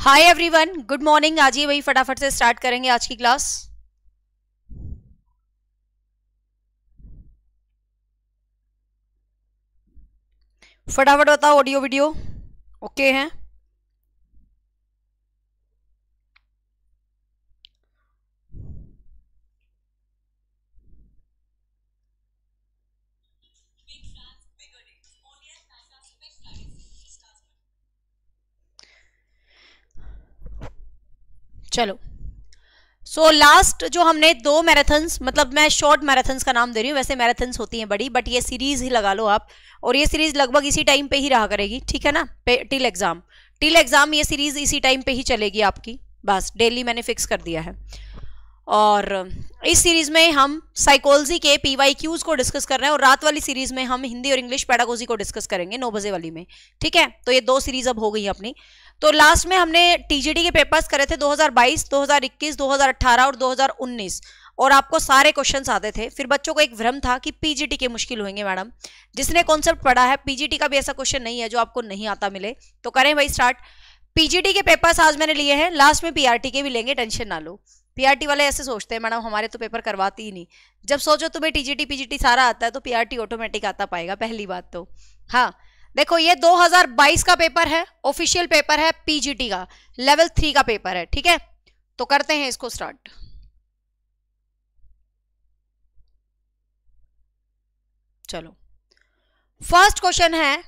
Hi everyone, good morning. आज ही वही फटाफट से स्टार्ट करेंगे आज की क्लास। फटाफट बताओ, ऑडियो वीडियो ओके हैं? चलो, लास्ट जो हमने दो मैराथन्स, मतलब मैं शॉर्ट मैराथन्स का नाम दे रही हूँ, वैसे मैराथन्स होती हैं बड़ी, बट ये सीरीज ही लगा लो आप। और ये सीरीज लगभग इसी टाइम पे ही रहा करेगी, ठीक है ना? टिल एग्जाम ये सीरीज इसी टाइम पे ही चलेगी आपकी, बस डेली मैंने फिक्स कर दिया है। और इस सीरीज में हम साइकोलॉजी के PYQs को डिस्कस कर रहे हैं, और रात वाली सीरीज में हम हिंदी और इंग्लिश पेडागोजी को डिस्कस करेंगे 9 बजे वाली में, ठीक है? तो ये दो सीरीज अब हो गई अपनी। तो लास्ट में हमने TGT के पेपर्स करे थे 2022, 2021, 2018 और 2019, और आपको सारे क्वेश्चंस आते थे। फिर बच्चों को एक भ्रम था कि PGT के मुश्किल होंगे मैडम। जिसने कॉन्सेप्ट पढ़ा है, PGT का भी ऐसा क्वेश्चन नहीं है जो आपको नहीं आता मिले। तो करें भाई स्टार्ट। PGT के पेपर्स आज मैंने लिए हैं, लास्ट में PRT के भी लेंगे, टेंशन ना लो। PRT वाले ऐसे सोचते हैं मैडम हमारे तो पेपर करवाती ही नहीं। जब सोचो तुम्हें TGT PGT सारा आता है तो PRT ऑटोमेटिक आता पाएगा, पहली बात तो। हाँ देखो, ये 2022 का पेपर है, ऑफिशियल पेपर है PGT का, लेवल 3 का पेपर है, ठीक है? तो करते हैं इसको स्टार्ट। चलो, फर्स्ट क्वेश्चन है,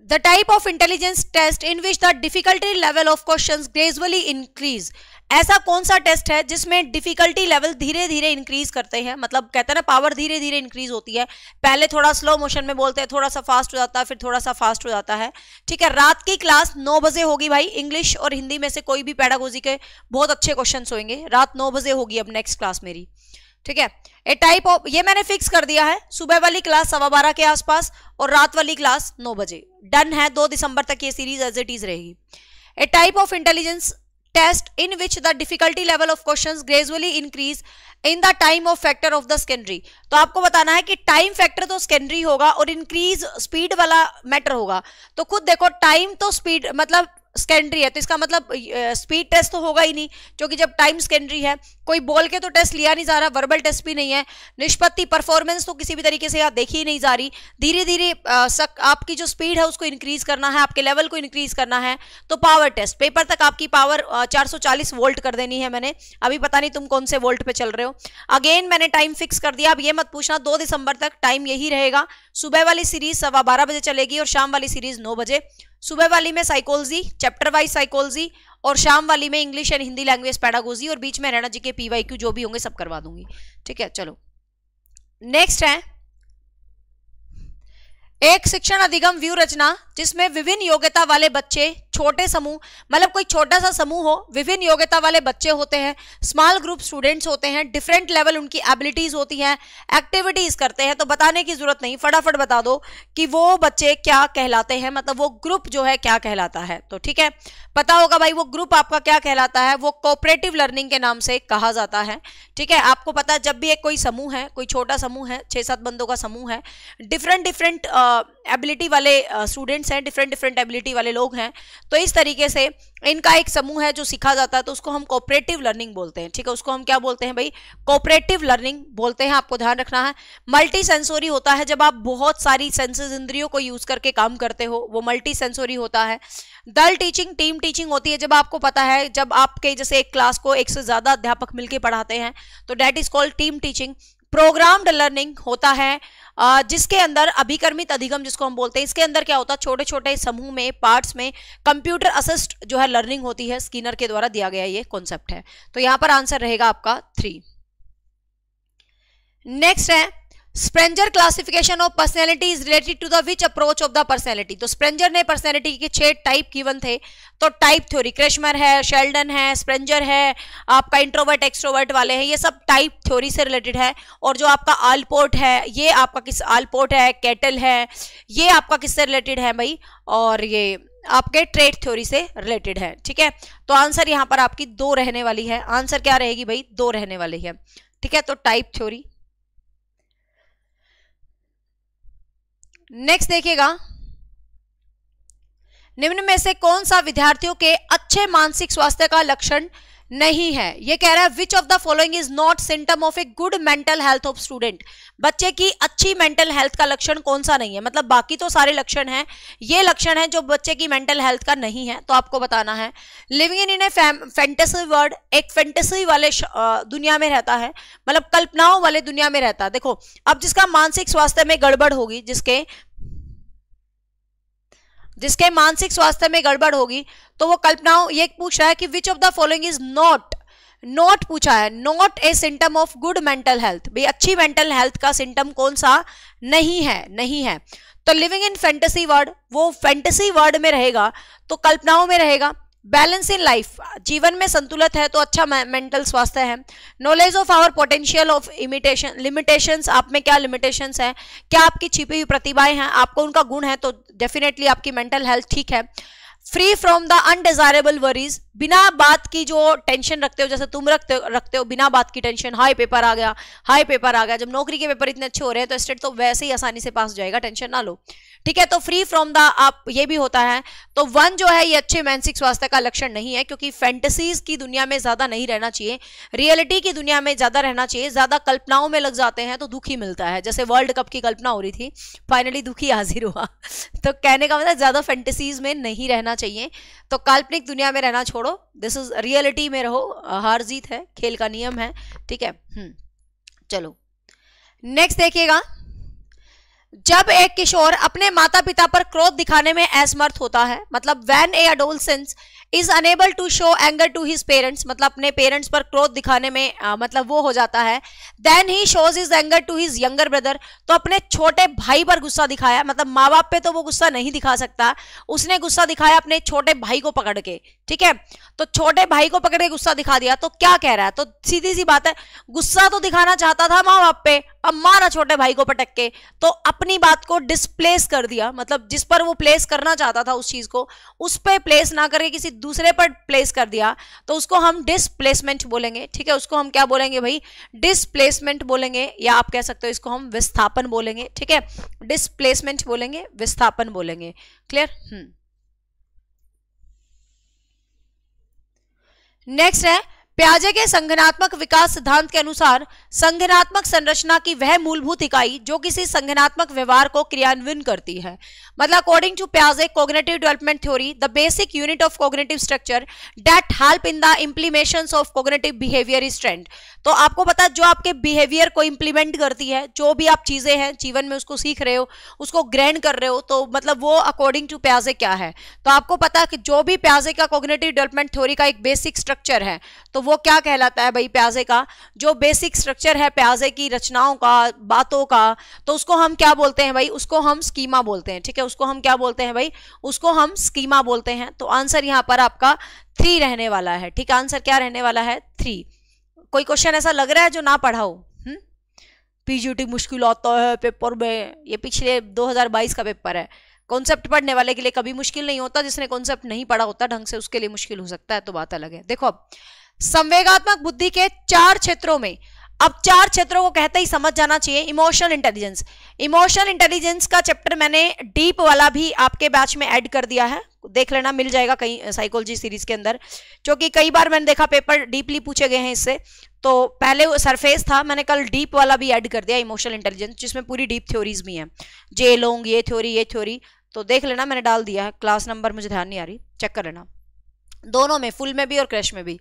the type of intelligence test in which the difficulty level of questions gradually increase। ऐसा कौन सा टेस्ट है जिसमें डिफिकल्टी लेवल धीरे धीरे इंक्रीज करते हैं, मतलब कहते हैं ना पावर धीरे धीरे इंक्रीज होती है। पहले थोड़ा स्लो मोशन में बोलते हैं, थोड़ा सा फास्ट हो जाता है, फिर थोड़ा सा फास्ट हो जाता है, ठीक है? रात की क्लास 9 बजे होगी भाई। इंग्लिश और हिंदी में से कोई भी पेडागोजी के बहुत अच्छे क्वेश्चन होंगे, रात 9 बजे होगी अब नेक्स्ट क्लास मेरी, ठीक है? ए टाइप ऑफ, ये मैंने फिक्स कर दिया है, सुबह वाली क्लास 12:15 के आसपास और रात वाली क्लास 9 बजे। डन है, 2 दिसंबर तक ये सीरीज एज इट इज रहेगी। A type of intelligence test in which the difficulty level of questions gradually increase in the time of factor of the secondary. तो आपको बताना है कि टाइम फैक्टर तो सेकेंडरी होगा और इंक्रीज स्पीड वाला मैटर होगा। तो खुद देखो, टाइम तो स्पीड मतलब सेकेंडरी है, तो इसका मतलब स्पीड टेस्ट तो होगा ही नहीं, क्योंकि जब टाइम सेकेंडरी है, कोई बोल के तो टेस्ट लिया नहीं जा रहा, वर्बल टेस्ट भी नहीं है, निष्पत्ति परफॉर्मेंस तो किसी भी तरीके से यहाँ देखी ही नहीं जा रही। धीरे धीरे आपकी जो स्पीड है उसको इंक्रीज करना है, आपके लेवल को इंक्रीज करना है। तो पावर टेस्ट, पेपर तक आपकी पावर 440 वोल्ट कर देनी है मैंने। अभी पता नहीं तुम कौन से वोल्ट पे चल रहे हो। अगेन मैंने टाइम फिक्स कर दिया, अब ये मत पूछना, 2 दिसंबर तक टाइम यही रहेगा। सुबह वाली सीरीज 12:15 बजे चलेगी और शाम वाली सीरीज 9 बजे। सुबह वाली में साइकोलॉजी, चैप्टर वाइज साइकोलॉजी, और शाम वाली में English and Hindi language pedagogy, और बीच में हरियाणा जी के PYQ जो भी होंगे सब करवा दूंगी, ठीक है? चलो नेक्स्ट है, एक शिक्षण अधिगम व्यू रचना जिसमें विभिन्न योग्यता वाले बच्चे, छोटे समूह, मतलब कोई छोटा सा समूह हो, विभिन्न योग्यता वाले बच्चे होते हैं, स्मॉल ग्रुप स्टूडेंट्स होते हैं, डिफरेंट लेवल उनकी एबिलिटीज होती हैं, एक्टिविटीज करते हैं। तो बताने की जरूरत नहीं, फटाफट बता दो कि वो बच्चे क्या कहलाते हैं, मतलब वो ग्रुप जो है क्या कहलाता है। तो ठीक है, पता होगा भाई वो ग्रुप आपका क्या कहलाता है, वो कोऑपरेटिव लर्निंग के नाम से कहा जाता है, ठीक है? आपको पता है जब भी एक कोई समूह है, कोई छोटा समूह है, 6-7 बंदों का समूह है, डिफरेंट एबिलिटी वाले स्टूडेंट्स हैं, डिफरेंट एबिलिटी वाले लोग हैं, तो इस तरीके से इनका एक समूह है जो सीखा जाता है, तो उसको हम कोऑपरेटिव लर्निंग बोलते हैं, ठीक है? उसको हम क्या बोलते हैं भाई? कोऑपरेटिव लर्निंग बोलते हैं, आपको ध्यान रखना है। मल्टी सेंसोरी होता है जब आप बहुत सारी सेंसेस, इंद्रियों को यूज करके काम करते हो, वो मल्टी सेंसोरी होता है। दल टीचिंग, टीम टीचिंग होती है जब आपको पता है, जब आपके जैसे एक क्लास को एक से ज्यादा अध्यापक मिलकर पढ़ाते हैं, तो that is called team teaching. Programmed learning होता है जिसके अंदर अभिकर्मित अधिगम जिसको हम बोलते हैं, इसके अंदर क्या होता है, छोटे छोटे समूह में, पार्ट्स में कंप्यूटर असिस्ट जो है लर्निंग होती है, स्किनर के द्वारा दिया गया ये कॉन्सेप्ट है। तो यहां पर आंसर रहेगा आपका 3। नेक्स्ट है, Spranger classification of personality is related to the which approach of the personality. तो स्प्रेंजर ने पर्सनैलिटी के 6 टाइप गिवन थे, तो टाइप थ्योरी, क्रेशमर है, शेल्डन है, स्प्रेंजर है, आपका इंट्रोवर्ट एक्सट्रोवर्ट वाले हैं, ये सब टाइप थ्योरी से रिलेटेड है। और जो आपका आलपोर्ट है, ये आपका किस आलपोर्ट है, कैटल है, ये आपका किससे रिलेटेड है भाई? और ये आपके ट्रेड थ्योरी से रिलेटेड है, ठीक है? तो आंसर यहां पर आपकी 2 रहने वाली है। आंसर क्या रहेगी भाई? 2 रहने वाली है, ठीक है? तो टाइप थ्योरी। नेक्स्ट देखिएगा, निम्न में से कौन सा विद्यार्थियों के अच्छे मानसिक स्वास्थ्य का लक्षण नहीं है? ये कह रहा है which of the following is not symptom of a good mental health of student. बच्चे की अच्छी मेंटल हेल्थ का लक्षण कौन सा नहीं है? मतलब बाकी तो सारे लक्षण हैं, ये लक्षण है जो बच्चे की मेंटल हेल्थ का नहीं है, तो आपको बताना है। Living in A fantasy world, एक फैंटेसी वाले दुनिया में रहता है, मतलब कल्पनाओं वाले दुनिया में रहता है। देखो अब जिसका मानसिक स्वास्थ्य में गड़बड़ होगी, जिसके मानसिक स्वास्थ्य में गड़बड़ होगी, तो वो कल्पनाओं, ये पूछ रहा है कि which of the following is not पूछा है, not a symptom of good mental health. भाई अच्छी मेंटल हेल्थ का सिम्टम कौन सा नहीं है। तो लिविंग इन फैंटेसी वर्ल्ड, वो फैंटेसी वर्ल्ड में रहेगा, तो कल्पनाओं में रहेगा। बैलेंस इन लाइफ, जीवन में संतुलित है, तो अच्छा मेंटल स्वास्थ्य है। Knowledge of our potential of limitations, आप में क्या लिमिटेशंस है, क्या आपकी छिपी हुई प्रतिभाएं हैं, आपको उनका गुण है, तो डेफिनेटली आपकी मेंटल हेल्थ ठीक है। Free from the undesirable worries, बिना बात की जो टेंशन रखते हो, जैसे तुम रखते हो बिना बात की टेंशन, हाई पेपर आ गया। जब नौकरी के पेपर इतने अच्छे हो रहे हैं तो स्टेट तो वैसे ही आसानी से पास हो जाएगा, टेंशन ना लो, ठीक है। तो फ्री फ्रॉम द, आप ये भी होता है। तो 1 जो है ये अच्छे मानसिक स्वास्थ्य का लक्षण नहीं है, क्योंकि फैंटेसीज की दुनिया में ज्यादा नहीं रहना चाहिए, रियलिटी की दुनिया में ज्यादा रहना चाहिए। ज्यादा कल्पनाओं में लग जाते हैं तो दुख ही मिलता है, जैसे वर्ल्ड कप की कल्पना हो रही थी, फाइनली दुख ही हाजिर हुआ। तो कहने का मतलब ज्यादा फैंटेसीज में नहीं रहना चाहिए, तो काल्पनिक दुनिया में रहना छोड़ो, दिस इज रियलिटी में रहो। हार जीत है, खेल का नियम है, ठीक है। चलो नेक्स्ट देखिएगा। जब एक किशोर अपने माता पिता पर क्रोध दिखाने में असमर्थ होता है, मतलब when a adolescent is unable to show anger to his parents, मतलब अपने पेरेंट्स पर क्रोध दिखाने में मतलब वो हो जाता है। Then he shows his anger to his younger brother, तो अपने छोटे भाई पर गुस्सा दिखाया, मतलब माँ बाप पे तो वो गुस्सा नहीं दिखा सकता, उसने गुस्सा दिखाया अपने छोटे भाई को पकड़ के, ठीक है। तो छोटे भाई को पकड़ के गुस्सा दिखा दिया, तो क्या कह रहा है, तो सीधी सी बात है, गुस्सा तो दिखाना चाहता था माँ बाप पे, अब मारा छोटे भाई को पटक के, तो अपनी बात को डिस्प्लेस कर दिया, मतलब जिस पर वो प्लेस करना चाहता था उस चीज को, उस पे प्लेस ना करके किसी दूसरे पर प्लेस कर दिया, तो उसको हम डिस्प्लेसमेंट बोलेंगे, ठीक है। उसको हम क्या बोलेंगे भाई, डिस्प्लेसमेंट बोलेंगे, या आप कह सकते हो इसको हम विस्थापन बोलेंगे, ठीक है। डिस्प्लेसमेंट बोलेंगे, विस्थापन बोलेंगे, क्लियर। नेक्स्ट है, पियाजे के संगठनात्मक विकास सिद्धांत के अनुसार संगठनात्मक संरचना की वह मूलभूत इकाई जो किसी संगठनात्मक व्यवहार को क्रियान्वयन करती है, मतलब अकॉर्डिंग टू पियाजे cognitive development theory the basic unit of cognitive structure that help in the implementations of cognitive behaviour is trend. तो आपको पता है जो आपके बिहेवियर को इंप्लीमेंट करती है, जो भी आप चीजें हैं जीवन में उसको सीख रहे हो, उसको ग्रहण कर रहे हो, तो मतलब वो अकॉर्डिंग टू पियाजे क्या है। तो आपको पता है कि जो भी पियाजे का कॉग्निटिव डेवलपमेंट थ्योरी का एक बेसिक स्ट्रक्चर है, तो वो क्या कहलाता है भाई, पियाजे का जो बेसिक स्ट्रक्चर है पियाजे की रचनाओं का, बातों का, तो उसको हम क्या बोलते हैं भाई, उसको हम स्कीमा बोलते हैं, ठीक है। उसको हम क्या बोलते हैं भाई, उसको हम स्कीमा बोलते हैं। तो आंसर यहां पर आपका 3 रहने वाला है, ठीक है। आंसर क्या रहने वाला है, 3। कोई क्वेश्चन ऐसा लग रहा है जो ना पढ़ा हो? पीजीटी मुश्किल आता है पेपर में, ये पिछले 2022 का पेपर है। कॉन्सेप्ट पढ़ने वाले के लिए कभी मुश्किल नहीं होता, जिसने कॉन्सेप्ट नहीं पढ़ा होता ढंग से उसके लिए मुश्किल हो सकता है, तो बात अलग है। देखो अब संवेगात्मक बुद्धि के 4 क्षेत्रों में, अब 4 क्षेत्रों को कहते ही समझ जाना चाहिए। इमोशनल इंटेलिजेंस, इमोशनल इंटेलिजेंस का चैप्टर मैंने डीप वाला भी आपके बैच में ऐड कर दिया है, देख लेना, मिल जाएगा कहीं साइकोलॉजी सीरीज के अंदर, क्योंकि कई बार मैंने देखा पेपर डीपली पूछे गए हैं इससे। तो पहले सरफेस था, मैंने कल डीप वाला भी ऐड कर दिया, इमोशनल इंटेलिजेंस, जिसमें पूरी डीप थ्योरीज भी हैं, जे लोंग ये थ्योरी, तो देख लेना, मैंने डाल दिया है। क्लास नंबर मुझे ध्यान नहीं आ रही, चेक कर लेना, दोनों में, फुल में भी और क्रैश में भी।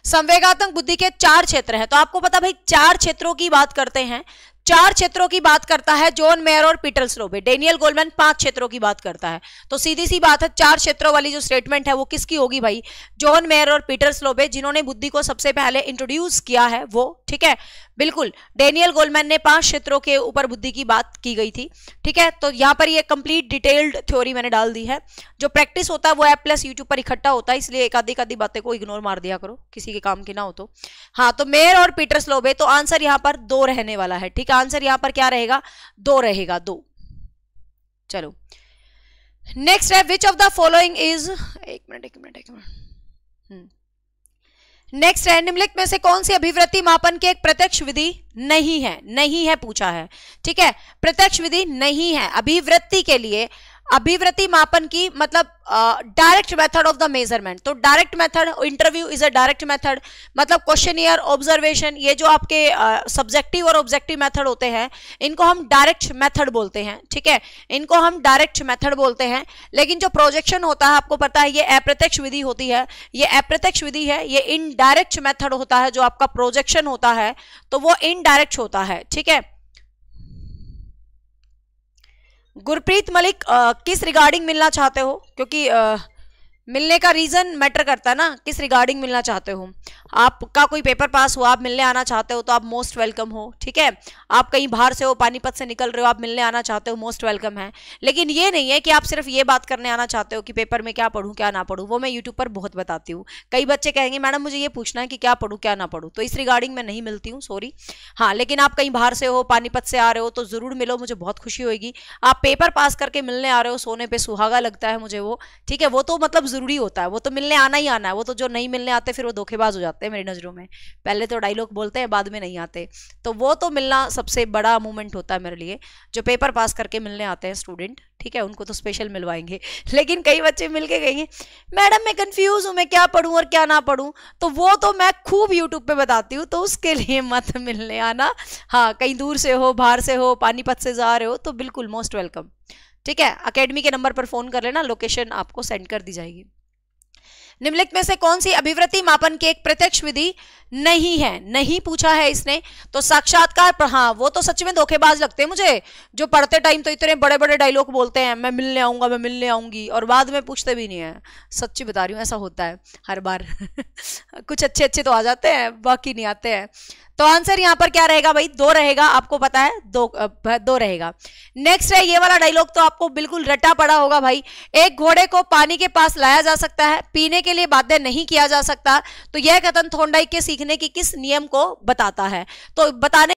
संवेगात्मक बुद्धि के 4 क्षेत्र हैं, तो आपको पता भाई 4 क्षेत्रों की बात करते हैं, 4 क्षेत्रों की बात करता है जॉन मेयर और पीटर स्लोबे। डेनियल गोलमैन 5 क्षेत्रों की बात करता है, तो सीधी सी बात है 4 क्षेत्रों वाली जो स्टेटमेंट है वो किसकी होगी भाई, जॉन मेयर और पीटर स्लोबे, जिन्होंने बुद्धि को सबसे पहले इंट्रोड्यूस किया है वो, ठीक है। बिल्कुल, डेनियल गोलमैन ने 5 क्षेत्रों के ऊपर बुद्धि की बात की गई थी, ठीक है। तो यहाँ पर ये कंप्लीट डिटेल्ड थ्योरी मैंने डाल दी है। जो प्रैक्टिस होता है वो ऐप+ यूट्यूब पर इकट्ठा होता है, इसलिए एक आधी बातें को इग्नोर मार दिया करो, किसी के काम की ना हो तो। हाँ, तो मेयर और पीटर स्लोबे, तो आंसर यहाँ पर 2 रहने वाला है, ठीक है। आंसर यहाँ पर क्या रहेगा, 2 रहेगा, 2। चलो नेक्स्ट है, which of the following is, एक मिनट। नेक्स्ट है, निम्नलिखित में से कौन सी अभिवृत्ति मापन की एक प्रत्यक्ष विधि नहीं है पूछा है, ठीक है। प्रत्यक्ष विधि नहीं है अभिवृत्ति के लिए, अभिवृत्ति मापन की मतलब direct method of the measurement. तो direct method, interview is a direct method, मतलब क्वेश्चनियर, ऑब्जर्वेशन, ये जो आपके सब्जेक्टिव और ऑब्जेक्टिव मेथड होते हैं इनको हम डायरेक्ट मेथड बोलते हैं, ठीक है, इनको हम डायरेक्ट मेथड बोलते हैं। लेकिन जो प्रोजेक्शन होता है आपको पता है ये अप्रत्यक्ष विधि होती है, ये अप्रत्यक्ष विधि है, ये इनडायरेक्ट मेथड होता है। जो आपका प्रोजेक्शन होता है तो वो इनडायरेक्ट होता है, ठीक है। गुरप्रीत मलिक, किस रिगार्डिंग मिलना चाहते हो? क्योंकि मिलने का रीजन मैटर करता है ना, किस रिगार्डिंग मिलना चाहते हो। आपका कोई पेपर पास हुआ, आप मिलने आना चाहते हो तो आप मोस्ट वेलकम हो, ठीक है। आप कहीं बाहर से हो, पानीपत से निकल रहे हो, आप मिलने आना चाहते हो, मोस्ट वेलकम है। लेकिन ये नहीं है कि आप सिर्फ ये बात करने आना चाहते हो कि पेपर में क्या पढूं क्या ना पढूं। वो मैं यूट्यूब पर बहुत बताती हूँ। कई बच्चे कहेंगे मैडम मुझे ये पूछना है कि क्या पढूं क्या ना पढूं, तो इस रिगार्डिंग मैं नहीं मिलती हूँ, सॉरी। हाँ, लेकिन आप कहीं बाहर से हो, पानीपत से आ रहे हो तो जरूर मिलो, मुझे बहुत खुशी होगी। आप पेपर पास करके मिलने आ रहे हो, सोने पे सुहागा लगता है मुझे वो, ठीक है। वो तो मतलब जरूरी होता है, वो तो मिलने आना ही आना है। वो तो जो नहीं मिलने आते फिर वो धोखेबाज हो जाते हैं मेरी नजरों में। पहले तो डायलॉग बोलते हैं, बाद में नहीं आते। तो वो तो मिलना सबसे बड़ा मोमेंट होता है मेरे लिए। जो पेपर पास करके मिलने आते हैं स्टूडेंट, ठीक है, उनको तो स्पेशल मिलवाएंगे। लेकिन कई बच्चे मिलके कहेंगे मैडम मैं कंफ्यूज हूं, मैं क्या पढूं और क्या ना पढूं, तो वो तो मैं खूब यूट्यूब पे बताती हूँ, तो उसके लिए मत मिलने आना। हाँ, कहीं दूर से हो, बाहर से हो, पानीपत से जा रहे हो तो बिल्कुल मोस्ट वेलकम, ठीक है। अकेडमी के नंबर पर फोन कर लेना, लोकेशन आपको सेंड कर दी जाएगी। निम्नलिखित में से कौन सी अभिवृत्ति मापन की एक प्रत्यक्ष विधि नहीं है? नहीं पूछा है इसने, तो साक्षात्कार। हाँ, वो तो सच में धोखेबाज लगते हैं मुझे, जो पढ़ते टाइम तो इतने बड़े बड़े डायलॉग बोलते हैं, मैं मिलने आऊंगा, मैं मिलने आऊंगी, और बाद में पूछते भी नहीं है। सच्ची बता रही हूँ, ऐसा होता है हर बार। कुछ अच्छे अच्छे तो आ जाते हैं, बाकी नहीं आते हैं। तो आंसर यहां पर क्या रहेगा भाई? 2 रहेगा, आपको पता है 2 रहेगा। नेक्स्ट है ये वाला डायलॉग, तो आपको बिल्कुल रटा पड़ा होगा भाई। एक घोड़े को पानी के पास लाया जा सकता है, पीने के लिए बाध्य नहीं किया जा सकता। तो यह कथन थॉर्नडाइक के सीखने की किस नियम को बताता है? तो बताने